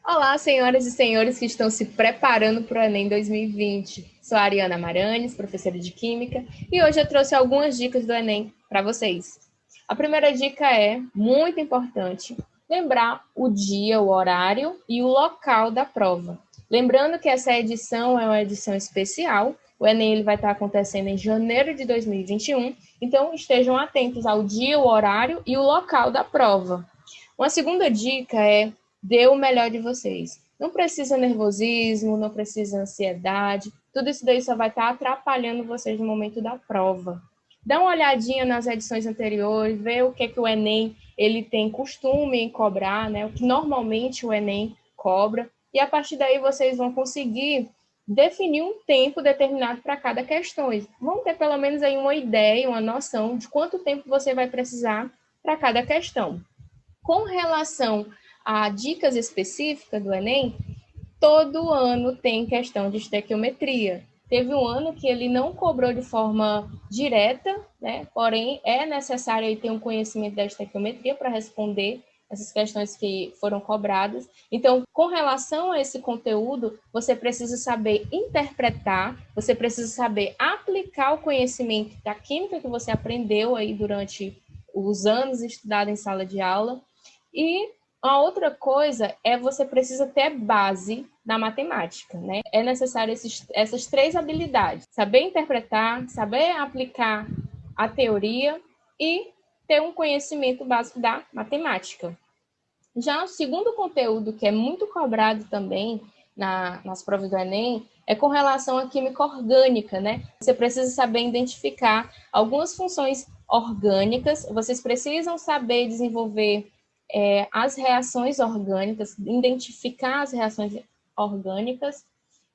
Olá, senhoras e senhores que estão se preparando para o Enem 2020. Sou a Ariana Maranes, professora de Química, e hoje eu trouxe algumas dicas do Enem para vocês. A primeira dica é, muito importante, lembrar o dia, o horário e o local da prova. Lembrando que essa edição é uma edição especial, o Enem ele vai estar acontecendo em janeiro de 2021, então estejam atentos ao dia, o horário e o local da prova. Uma segunda dica é dê o melhor de vocês. Não precisa nervosismo, não precisa ansiedade, tudo isso daí só vai estar atrapalhando vocês no momento da prova. Dá uma olhadinha nas edições anteriores, vê o que o Enem ele tem costume em cobrar, né? O que normalmente o Enem cobra, e a partir daí vocês vão conseguir definir um tempo determinado para cada questão. Vão ter pelo menos aí uma ideia, uma noção de quanto tempo você vai precisar para cada questão. Com relação a dicas específicas do Enem, todo ano tem questão de estequiometria. Teve um ano que ele não cobrou de forma direta, né? Porém, é necessário aí ter um conhecimento da estequiometria para responder essas questões que foram cobradas. Então, com relação a esse conteúdo, você precisa saber interpretar, você precisa saber aplicar o conhecimento da química que você aprendeu aí durante os anos estudado em sala de aula. E a outra coisa é você precisa ter base na matemática, né? É necessário essas três habilidades: saber interpretar, saber aplicar a teoria e ter um conhecimento básico da matemática. Já o segundo conteúdo que é muito cobrado também nas provas do Enem é com relação à química orgânica, né? Você precisa saber identificar algumas funções orgânicas, vocês precisam saber desenvolver as reações orgânicas, identificar as reações orgânicas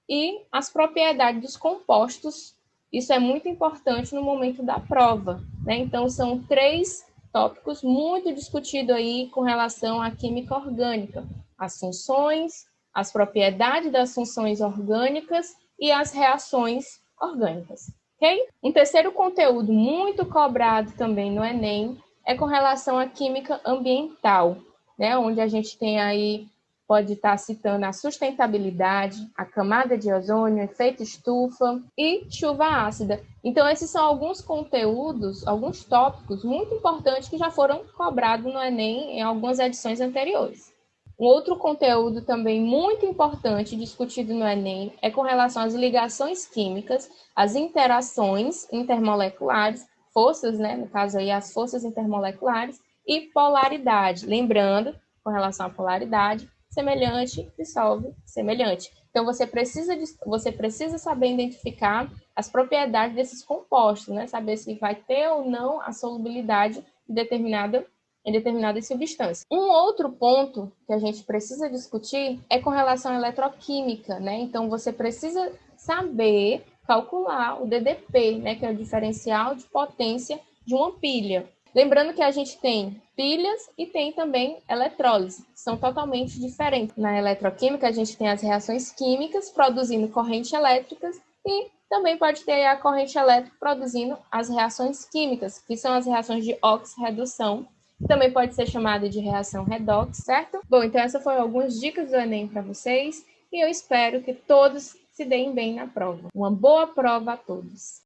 e as propriedades dos compostos. Isso é muito importante no momento da prova, né? Então, são três tópicos muito discutidos aí com relação à química orgânica: as funções, as propriedades das funções orgânicas e as reações orgânicas, ok? Um terceiro conteúdo muito cobrado também no Enem é com relação à química ambiental, né? Onde a gente tem aí, pode estar citando a sustentabilidade, a camada de ozônio, efeito estufa e chuva ácida. Então, esses são alguns conteúdos, alguns tópicos muito importantes que já foram cobrados no Enem em algumas edições anteriores. Um outro conteúdo também muito importante discutido no Enem é com relação às ligações químicas, as interações intermoleculares, forças, né, no caso aí as forças intermoleculares, e polaridade. Lembrando, com relação à polaridade, semelhante dissolve semelhante. Então, você precisa saber identificar as propriedades desses compostos, né? Saber se vai ter ou não a solubilidade em determinadas substâncias. Um outro ponto que a gente precisa discutir é com relação à eletroquímica, né? Então, você precisa saber calcular o DDP, né? Que é o diferencial de potência de uma pilha. Lembrando que a gente tem pilhas e tem também eletrólise, são totalmente diferentes. Na eletroquímica, a gente tem as reações químicas produzindo correntes elétricas e também pode ter a corrente elétrica produzindo as reações químicas, que são as reações de oxirredução, também pode ser chamada de reação redox, certo? Bom, então essas foram algumas dicas do Enem para vocês e eu espero que todos se deem bem na prova. Uma boa prova a todos!